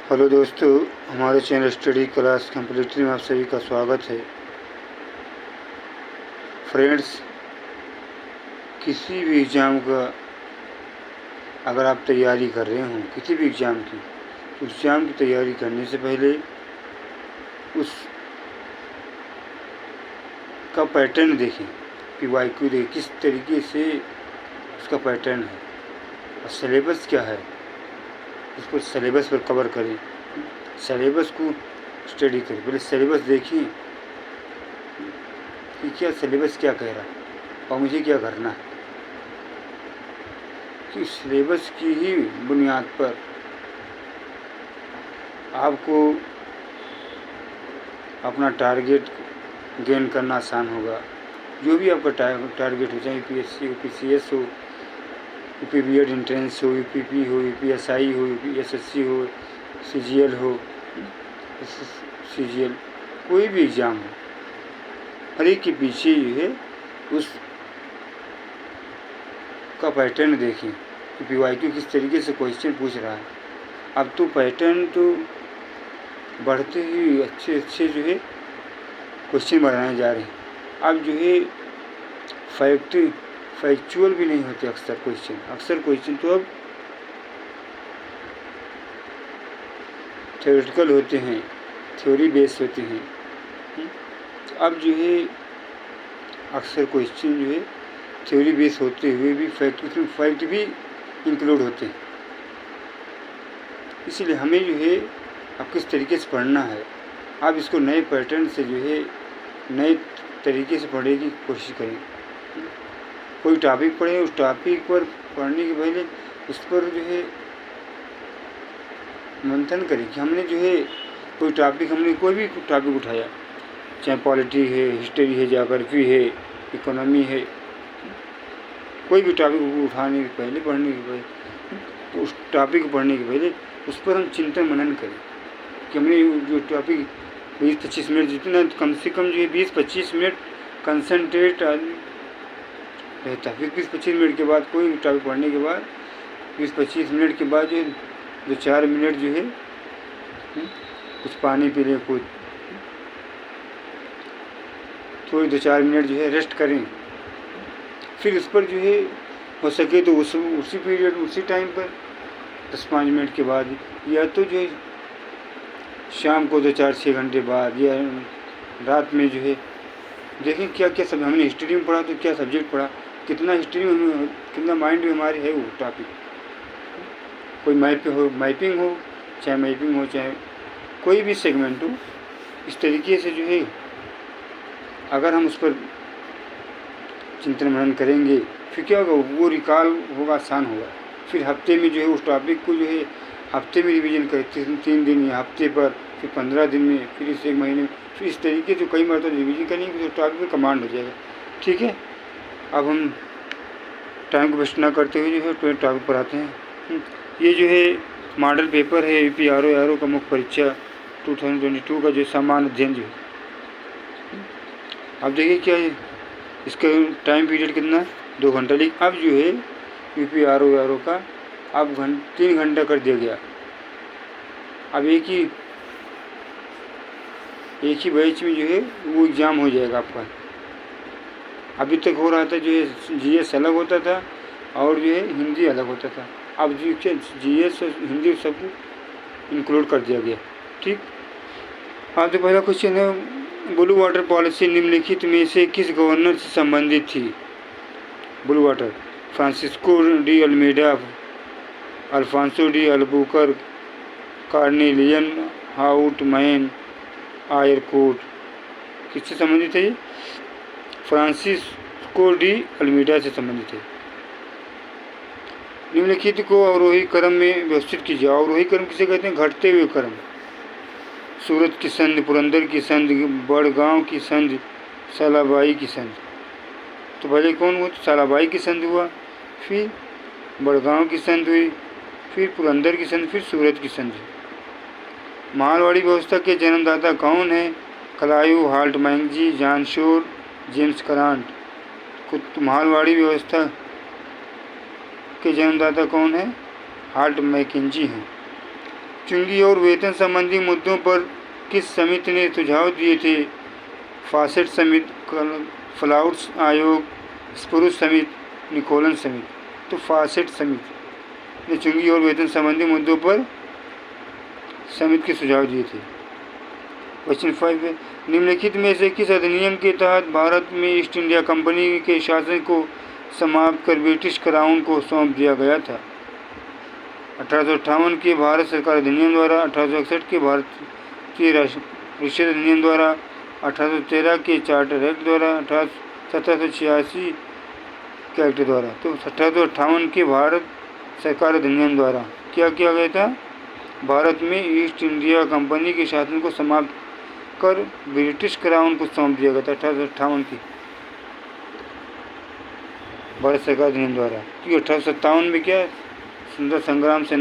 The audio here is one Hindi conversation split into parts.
हेलो दोस्तों, हमारे चैनल स्टडी क्लास कंप्लीटली में आप सभी का स्वागत है। फ्रेंड्स, किसी भी एग्ज़ाम का अगर आप तैयारी कर रहे हो किसी भी एग्ज़ाम की, तो एग्ज़ाम की तैयारी करने से पहले उस का पैटर्न देखें, PYQ देखें किस तरीके से उसका पैटर्न है और सिलेबस क्या है, उसको सिलेबस पर कवर करें। सिलेबस को स्टडी करें, पहले सिलेबस देखिए कि क्या सिलेबस क्या कह रहा है और मुझे क्या करना है। कि सिलेबस की ही बुनियाद पर आपको अपना टारगेट गेन करना आसान होगा। जो भी आपका टारगेट हो, चाहे UPSC हो, PCS हो, UPBED एंट्रेंस हो, UPP हो, UPSI हो, UPSSC हो, CGL हो, CGL, कोई भी एग्ज़ाम हो, हर एक के पीछे जो है उस का पैटर्न देखें कि PYQ किस तरीके से क्वेश्चन पूछ रहा है। अब तो पैटर्न तो बढ़ते ही अच्छे जो है क्वेश्चन बनाए जा रहे हैं। अब जो है फैक्चुअल भी नहीं होते अक्सर क्वेश्चन तो अब थ्योरेटिकल होते हैं, थ्योरी बेस्ड होते हैं। अब जो है अक्सर क्वेश्चन जो है थ्योरी बेस्ड होते हुए भी फैक्ट भी इंक्लूड होते हैं। इसलिए हमें जो है अब किस तरीके से पढ़ना है, आप इसको नए पैटर्न से जो है नए तरीके से पढ़ने की कोशिश करें। कोई टॉपिक पढ़ें, उस टॉपिक पर पढ़ने के पहले उस पर जो है मंथन करें कि हमने जो है कोई भी टॉपिक उठाया, चाहे पॉलिटी है, हिस्ट्री है, ज्योग्राफी है, इकोनॉमी है, कोई भी टॉपिक उठाने के पहले पढ़ने के पहले तो उस टॉपिक को पढ़ने के पहले उस पर हम चिंतन मनन करें कि हमने जो टॉपिक 20-25 मिनट जितना कम से कम जो है 20-25 मिनट कंसंट्रेट रहता है। फिर 20-25 मिनट के बाद कोई भी टॉपिक पढ़ने के बाद 20-25 मिनट के बाद जो 2-4 मिनट जो है कुछ पानी पी लें, कुछ थोड़ी 2-4 मिनट जो है रेस्ट करें। फिर उस पर जो है हो सके तो उसी पीरियड उसी टाइम पर 10-5 मिनट के बाद, या तो जो है शाम को 2-4-6 घंटे बाद, या रात में जो है देखें क्या क्या सब हमने हिस्ट्री में पढ़ा, तो क्या सब्जेक्ट पढ़ा, कितना हिस्ट्री में कितना माइंड में हमारे है वो टॉपिक। कोई मैपिंग हो चाहे कोई भी सेगमेंट हो, इस तरीके से जो है अगर हम उस पर चिंतन मनन करेंगे फिर क्या होगा, वो रिकॉल होगा, आसान होगा। फिर हफ्ते में जो है उस टॉपिक को जो है हफ्ते में रिवीजन करें, 3 दिन या हफ्ते पर, फिर 15 दिन में, फिर इस 1 महीने में, फिर इस तरीके से कई मरतबा रिवीजन करेंगे तो टॉपिक पर कमांड हो जाएगा। ठीक है, अब हम टाइम को वेस्ट ना करते हुए जो है टॉपिक पर आते हैं। ये जो है मॉडल पेपर है UP RO का मुख्य परीक्षा 2022 का जो सामान्य अध्ययन जो है। अब देखिए क्या है, इसका टाइम पीरियड कितना है, 2 घंटा। लेकिन अब जो है UP RO का अब 3 घंटा कर दिया गया। अब एक ही बैच में जो है वो एग्ज़ाम हो जाएगा आपका। अभी तक हो रहा था जो है GS अलग होता था और जो है हिंदी अलग होता था। अब जो GS और हिंदी सबको इंक्लूड कर दिया गया। ठीक, हाँ, तो पहला क्वेश्चन है, ब्लू वाटर पॉलिसी निम्नलिखित में से किस गवर्नर से संबंधित थी। Blue water, Francisco de Almeida, Alfonso de Albuquerque, Cornelis Houtman, Eyre Coote. किससे संबंधित है ये? फ्रांसिस्को डी अल्मेडा से संबंधित है। निम्नलिखित को अवरोही क्रम में व्यवस्थित कीजिए। अवरोही क्रम किसे कहते हैं? घटते हुए क्रम। सूरत की संधि, पुरंदर की संधि, बड़गांव की संधि, सालाबाई की संधि। तो पहले कौन हुआ? सालाबाई की संधि हुआ, फिर बड़गांव की संधि हुई, फिर पुरंदर की संधि, फिर सूरत की संधि। मारवाड़ी व्यवस्था के जन्मदाता कौन है? Clive Holt Mackenzie, John Shore, James Grant. मारवाड़ी व्यवस्था के जन्मदाता कौन है? हाल्ट मैकेंजी हैं। चुंगी और वेतन संबंधी मुद्दों पर किस समिति ने सुझाव दिए थे? फासेट समिति, फ्लाउड्स आयोग, स्प्रूस समिति, निकोलन समिति। तो फासेट समिति ने चुंगी और वेतन संबंधी मुद्दों पर समिति के सुझाव दिए थे। क्वेश्चन 5 है, निम्नलिखित में से किस अधिनियम के तहत भारत में ईस्ट इंडिया कंपनी के शासन को समाप्त कर ब्रिटिश क्राउन को सौंप दिया गया था? 1858 के भारत सरकार अधिनियम द्वारा, 1861 के भारतीय परिषद अधिनियम द्वारा, 1813 के चार्टर एक्ट द्वारा, 1786 के एक्ट द्वारा। तो 1858 के भारत सरकार अधिनियम द्वारा क्या किया गया था? भारत में ईस्ट इंडिया कंपनी के शासन को समाप्त कर ब्रिटिश क्राउन को सौंप दिया गया था 1858 की भारत सरकार अधिनियम द्वारा। क्योंकि 1857 में क्या स्वतंत्रता संग्राम से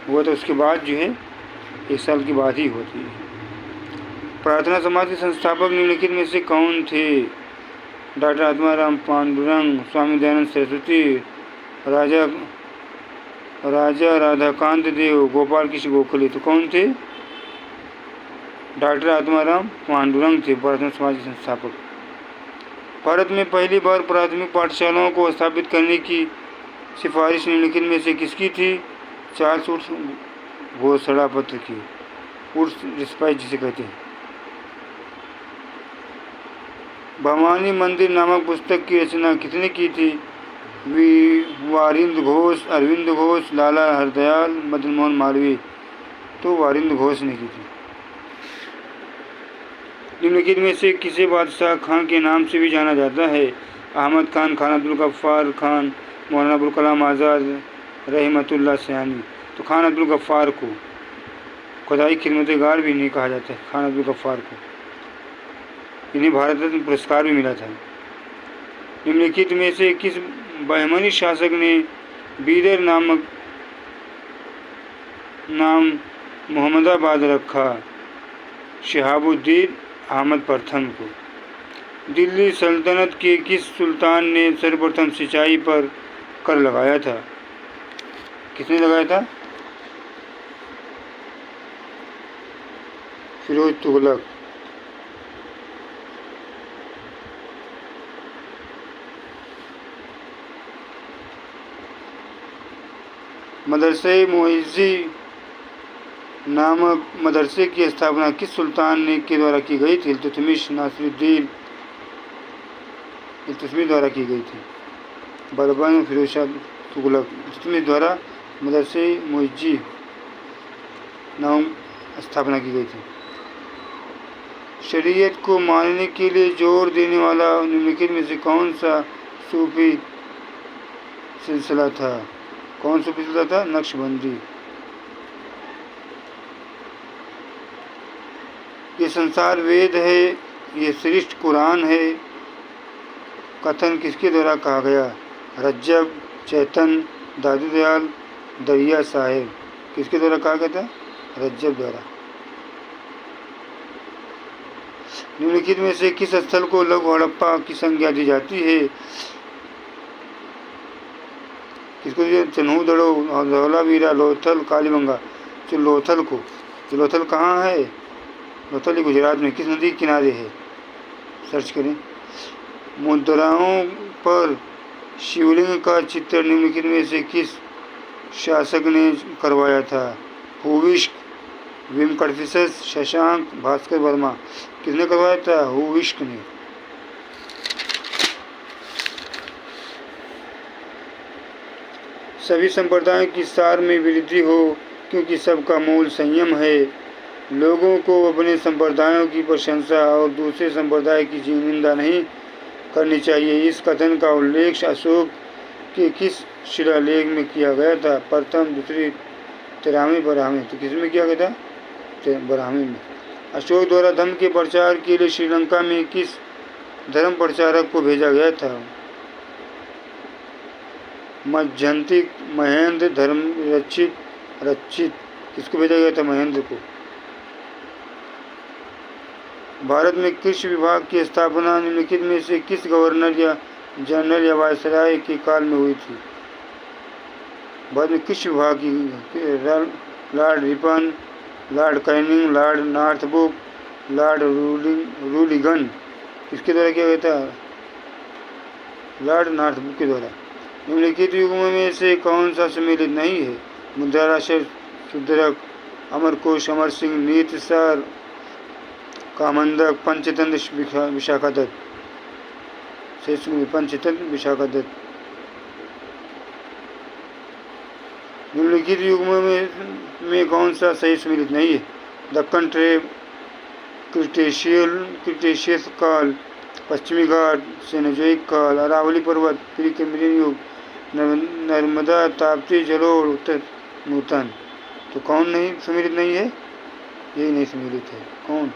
हुआ था, उसके बाद जो है 1 साल की बात ही होती है। प्रार्थना समाज के संस्थापक निम्नलिखित में से कौन थे? डॉक्टर आत्माराम पांडुरंग, स्वामी दयानंद सरस्वती, राजा राधाकांत देव, गोपाल कृष्ण गोखले। तो कौन थे? डॉक्टर आत्माराम पांडुरंग थे प्रार्थना समाज के संस्थापक। भारत में पहली बार प्राथमिक पाठशालाओं को स्थापित करने की सिफारिश निम्नलिखित में से किसकी थी? चार्ल्स वुड्स घोषणा पत्र की, वुड्स डिस्पैच जिसे कहते हैं। भवानी मंदिर नामक पुस्तक की रचना किसने की थी? वारिंद घोष, अरविंद घोष, लाला हरदयाल, मदन मोहन मालवीय। तो वारिंद घोष ने की थी। निम्नलिखित में से किसे बादशाह खां के नाम से भी जाना जाता है? अहमद खान, खान अब्दुल गफ्फार खान, मौलाना अबुल कलाम आज़ाद, रहमतुल्लाह सयानी। तो खान अब्दुल गफ्फार को खुदाई खिदमतगार भी नहीं कहा जाता है, खान अब्दुल गफ्फार को। इन्हें भारत रत्न पुरस्कार भी मिला था। निम्नलिखित में से किस बहमनी शासक ने बीदर नाम मोहम्मदाबाद रखा? शहाबुद्दीन अहमद प्रथम को। दिल्ली सल्तनत के किस सुल्तान ने सर्वप्रथम सिंचाई पर कर लगाया था? किसने लगाया था? फिरोज तुगलक। मदरसे मोइज़ी नामक मदरसे की स्थापना किस सुल्तान ने के द्वारा की गई थी? इल्तुतमिश नासिरुद्दीन इल्तुतमिश द्वारा की गई थी। बलबन फिरोज शाह तुगलक इल्तुतमिश द्वारा मदरसे मोइज़ी नामक स्थापना की गई थी। शरीयत को मानने के लिए जोर देने वाला निम्नलिखित में से कौन सा सूफी सिलसिला था? कौन सूफी सिलसिला था? नक्शबंदी। ये संसार वेद है, ये श्रेष्ठ कुरान है, कथन किसके द्वारा कहा गया? रज्जब, चैतन, दादू दयाल, दरिया साहेब। किसके द्वारा कहा गया था? रज्जब द्वारा। निम्नलिखित में से किस स्थल को लघु हड़प्पा की संज्ञा दी जाती है? किसको? चन्हू-दड़ो, धौलावीरा, लोथल, कालीबंगा। तो लोथल को। तो लोथल कहाँ है? लोथल गुजरात में किस नदी के किनारे है? सर्च करें। मुद्राओं पर शिवलिंग का चित्र निम्नलिखित में से किस शासक ने करवाया था? हुविश्क, विमकर्फिसस, शशांक, भास्कर वर्मा। किसने करवाया था? हुविश्क ने। सभी संप्रदायों की सार में वृद्धि हो, क्योंकि सबका मूल संयम है। लोगों को अपने संप्रदायों की प्रशंसा और दूसरे संप्रदाय की निंदा नहीं करनी चाहिए। इस कथन का उल्लेख अशोक के किस शिलालेख में किया गया था? प्रथम, दूसरी, 13वें, 12वें। तो किस में किया गया था? 12वें में। अशोक द्वारा धर्म के प्रचार के लिए श्रीलंका में किस धर्म प्रचारक को भेजा गया था? मज्झंतिक, महेंद्र, धर्म रक्षित। किसको भेजा गया था? महेंद्र को। भारत में कृषि विभाग की स्थापना निम्नलिखित में से किस गवर्नर या जनरल या वायसराय के काल में हुई थी? भारत में कृषि विभाग की Lord Ripon, Lord Canning, Lord Northbrook, Lord रूलिगन। किसके द्वारा किया गया था? लॉर्ड नॉर्थब्रुक के द्वारा। निम्नलिखित युग्मों में से कौन सा सम्मिलित नहीं है? मुद्रा राशि, शुद्धरक, अमरकोश, अमर सिंह, नीतसार, कामंदक, पंचतंत्र, विशाखा दत्त। पंचतंत्र, विशाखा दत्त। निम्नलिखित युग्मों में कौन सा सही सम्मिलित नहीं है? दक्कन ट्रेप, क्रिटेशियस काल, पश्चिमी घाट, सेनोजोइक काल, अरावली पर्वत, प्री कैम्ब्रियन युग, नर्मदा, ताप्ती जलोढ़, उत्तर नूतन। तो कौन नहीं सम्मिलित नहीं है? यही नहीं सम्मिलित है। कौन?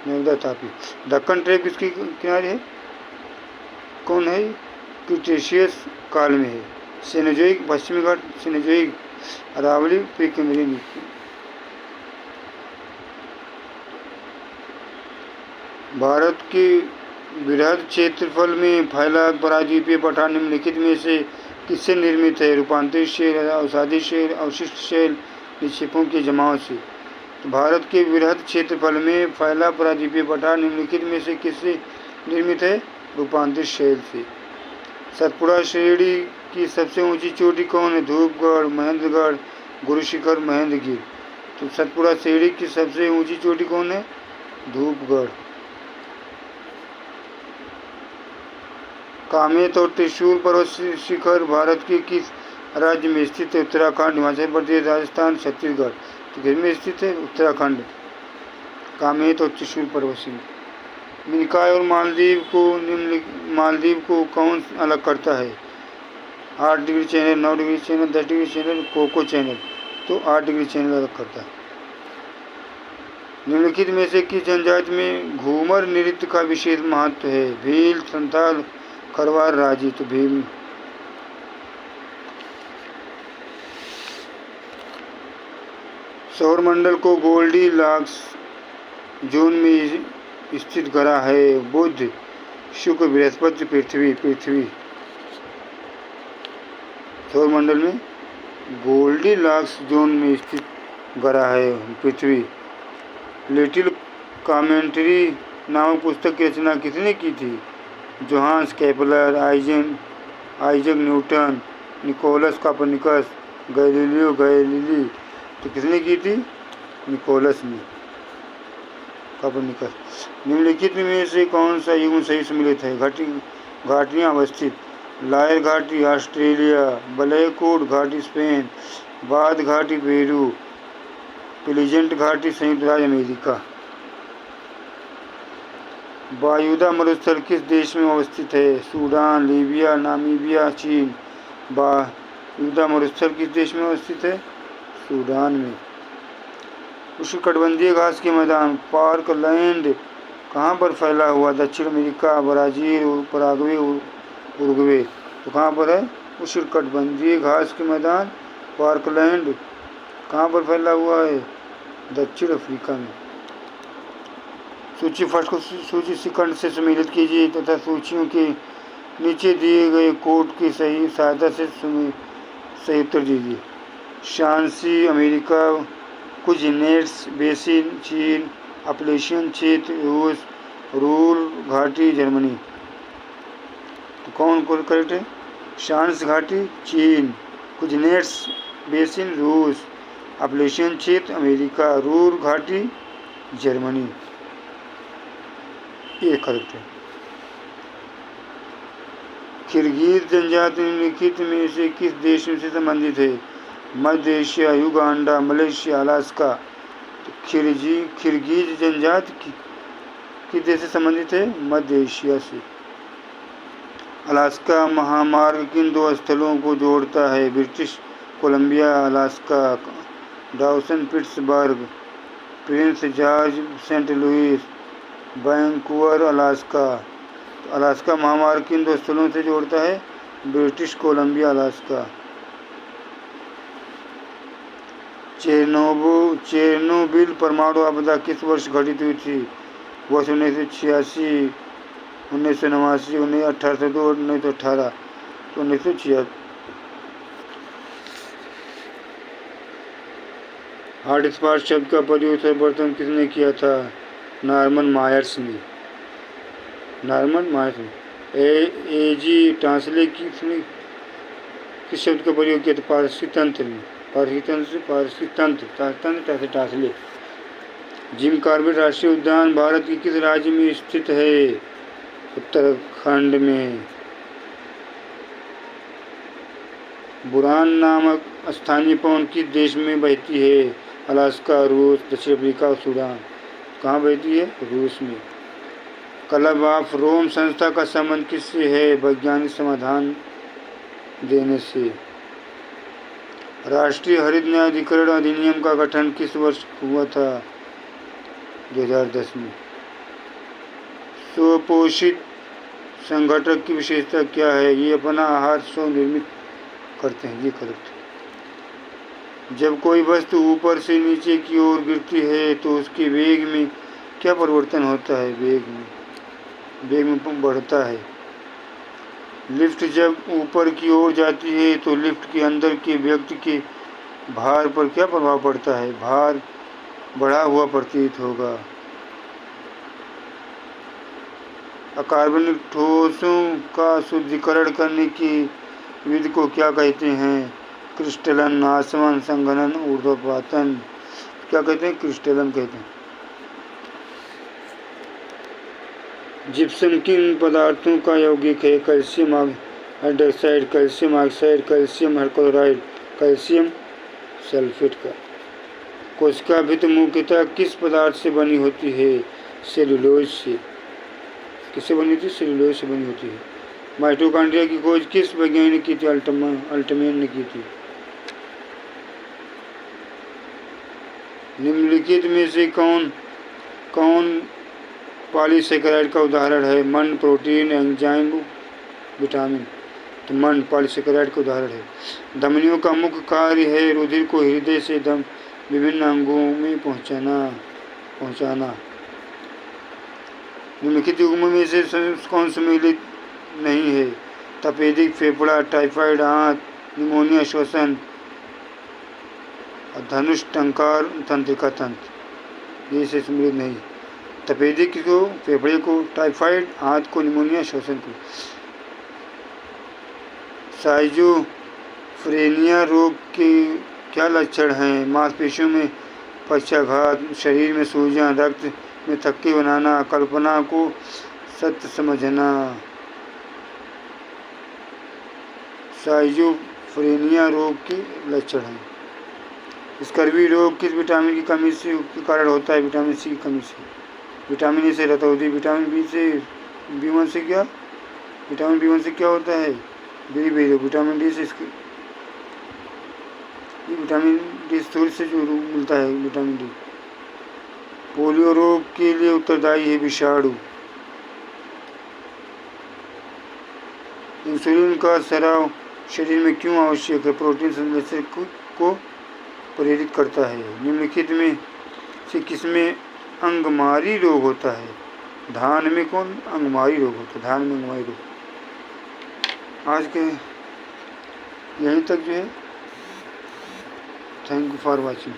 नर्मदा, ताप्ती। दक्कन ट्रेप किसकी किनारे है? कौन है? क्रिटेशियस काल में है। सेनोजोइक, पश्चिमी घाट, सेनोजोइक, अरावली, प्री कैम्ब्रियन युग। भारत के बृहद क्षेत्रफल में फैला पराद्वीपीय पठार निम्नलिखित में से किससे निर्मित है? रूपांतरित शैल, अवसादी शैल, अवशिष्ट शैल, निक्षेपों के जमाव से। तो भारत के बृहद क्षेत्रफल में फैला पराद्वीपीय पठार निम्नलिखित में से किससे निर्मित है? रूपांतरित शैल से। सतपुड़ा श्रेणी की सबसे ऊंची चोटी कौन है? धूपगढ़, महेंद्रगढ़, गुरुशिखर, महेंद्रगिरी। तो सतपुड़ा श्रेणी की सबसे ऊंची चोटी कौन है? धूपगढ़। कामेत और त्रिशूल पर्वत शिखर भारत के किस राज्य में स्थित है? उत्तराखंड, हिमाचल प्रदेश, राजस्थान, छत्तीसगढ़। तो किस में स्थित है? उत्तराखंड। कामेत और त्रिशूल पर्वत शिखर। मिनिकॉय और मालदीव को कौन अलग करता है? 8 degree channel, 9 degree channel, 10 degree channel, Coco channel. तो 8 डिग्री चैनल अलग करता है। निम्नलिखित में से किस जनजाति में घूमर नृत्य का विशेष महत्व है? भील, संताल, खरवार, राजी। तो भील। सौरमंडल को गोल्डी लॉक्स जोन में स्थित ग्रह है? बुध, शुक्र, बृहस्पति, पृथ्वी। सौरमंडल में गोल्डी लॉक्स जोन में स्थित ग्रह है पृथ्वी। लिटिल कॉमेंट्री नामक पुस्तक की रचना किसने की थी? Johannes Kepler, Isaac Newton, Nicolaus Copernicus, Galileo Galilei. तो किसने की थी? निकोलस ने, कोपर्निकस। निम्नलिखित में से कौन सा युग्म सही सम्मिलित है? घाटियाँ अवस्थित। लायर घाटी, ऑस्ट्रेलिया, बलैकोट घाटी, स्पेन, बाद घाटी, पेरू, प्लीजेंट घाटी, संयुक्त राज्य अमेरिका। बायुदा मरुस्थल किस देश में अवस्थित है? सूडान, लीबिया, नामीबिया, चीन। बायुदा मरुस्थल किस देश में अवस्थित है? सूडान में। उष्णकटिबंधीय घास के मैदान पार्क लैंड कहाँ पर फैला हुआ? दक्षिण अमेरिका, ब्राज़ील, पराग्वे, उरुग्वे। तो कहाँ पर है? उष्णकटिबंधीय घास के मैदान पार्कलैंड कहाँ पर फैला हुआ है? दक्षिण अफ्रीका में। सूची फर्स्ट को सूची सेकंड से सम्मिलित कीजिए तथा सूचियों के नीचे दिए गए कोड की सही सहायता से सही उत्तर दीजिए। शांसी अमेरिका, कुजिनेट्स बेसिन चीन, अपलेशियन क्षेत्र रूस, रूर घाटी जर्मनी। तो कौन करेक्ट है? शांस घाटी चीन, कुजिनेट्स बेसिन रूस, अपलेशियन क्षेत्र अमेरिका, रूर घाटी जर्मनी। ये करेक्ट है। किर्गिज जनजाति निम्नलिखित में से किस देश से संबंधित है? मध्य एशिया, युगांडा, मलेशिया, अलास्का। तो किर्गिज जनजाति किस देश से संबंधित है? मध्य एशिया से। अलास्का महामार्ग किन 2 स्थलों को जोड़ता है? British Columbia, Alaska, Dawson, Pittsburgh, Prince George, Saint Louis, Vancouver, Alaska. तो अलास्का महामार्ग किन 2 स्थलों से जोड़ता है? British Columbia, Alaska. चेरनोबिल परमाणु आपदा किस वर्ष घटित हुई थी? वर्ष 1986, 1989, 1802, 1918। तो 1976। हॉटस्पॉट शब्द का प्रयोग सर्वप्रथम किसने किया था? नॉर्मन मायर्स ने। एजी टांसले किस शब्द का प्रयोग किया था? पारसी तंत्र ने। पारसी तंत्र टांसले। जिम कॉर्बेट राष्ट्रीय उद्यान भारत के किस राज्य में स्थित है? उत्तराखंड में। बुरान नामक स्थानीय पवन किस देश में बहती है? अलास्का, रूस, दक्षिण अफ्रीका और सूडान। कहाँ बहती है? रूस में। क्लब ऑफ रोम संस्था का संबंध किससे है? वैज्ञानिक समाधान देने से। राष्ट्रीय हरित न्यायाधिकरण अधिनियम का गठन किस वर्ष हुआ था? 2010 में। स्वपोषित संगठक की विशेषता क्या है? ये अपना आहार स्वनिर्मित करते हैं, ये करते हैं। जब कोई वस्तु ऊपर से नीचे की ओर गिरती है तो उसके वेग में क्या परिवर्तन होता है? वेग में बढ़ता है। लिफ्ट जब ऊपर की ओर जाती है तो लिफ्ट के अंदर के व्यक्ति के भार पर क्या प्रभाव पड़ता है? भार बढ़ा हुआ प्रतीत होगा। अकार्बनिक ठोसों का शुद्धिकरण करने की विधि को क्या कहते हैं? क्रिस्टलन, आसवन, संघनन, ऊर्ध्वपातन। क्या कहते हैं? क्रिस्टलन कहते हैं। जिप्सम किन पदार्थों का यौगिक है? Calcium hydroxide, calcium oxide, calcium hydrochloride, calcium sulphate का। कोशिका भित्ति मुख्यतः किस पदार्थ से बनी होती है? सेलुलोज से। किससे बनी होती है? सेलुलोज से बनी होती है। माइटोकॉन्ड्रिया की खोज किस वैज्ञानिक ने की थी? अल्टमैन ने की थी। निम्नलिखित में से कौन पॉलीसेकेराइड का उदाहरण है? मंड, प्रोटीन, एंजाइम, विटामिन। तो मंड पॉलीसेकेराइड का उदाहरण है। धमनियों का मुख्य कार्य है रुधिर को हृदय से विभिन्न अंगों में पहुंचाना। निम्नलिखित युग्मों में से कौन सम्मिलित नहीं है? तपेदिक, फेफड़ा, टाइफाइड, आंत, निमोनिया, श्वसन, धनुष, टंकार, तंत्रिका तंत्र। ये से सम्मिलित नहीं। तपेदिक को, फेफड़े को, टाइफाइड, आंत को, निमोनिया, श्वसन को। साइजोफ्रेनिया रोग के क्या लक्षण हैं? मांसपेशियों में पक्षाघात, शरीर में सूजन, रक्त में थक्की बनाना, कल्पना को सत्य समझना। साइजोफ्रेनिया रोग के लक्षण हैं। स्कर्वी रोग किस विटामिन की कमी से के कारण होता है? विटामिन सी की कमी से। विटामिन ए से रतौंधी, विटामिन बी से B1 से क्या? विटामिन B1 से क्या होता है? विटामिन डी से विटामिन डी सूर्य से जो मिलता है विटामिन डी। पोलियो रोग के लिए उत्तरदायी है विषाणु। इंसुलिन का स्राव शरीर में क्यों आवश्यक है? प्रोटीन संश्लेषण को प्रेरित करता है। निम्नलिखित में से किसमें अंगमारी रोग होता है? धान में कौन अंगमारी रोग होता है? धान में अंगमारी रोग। आज के यहीं तक जो है। Thank you for watching.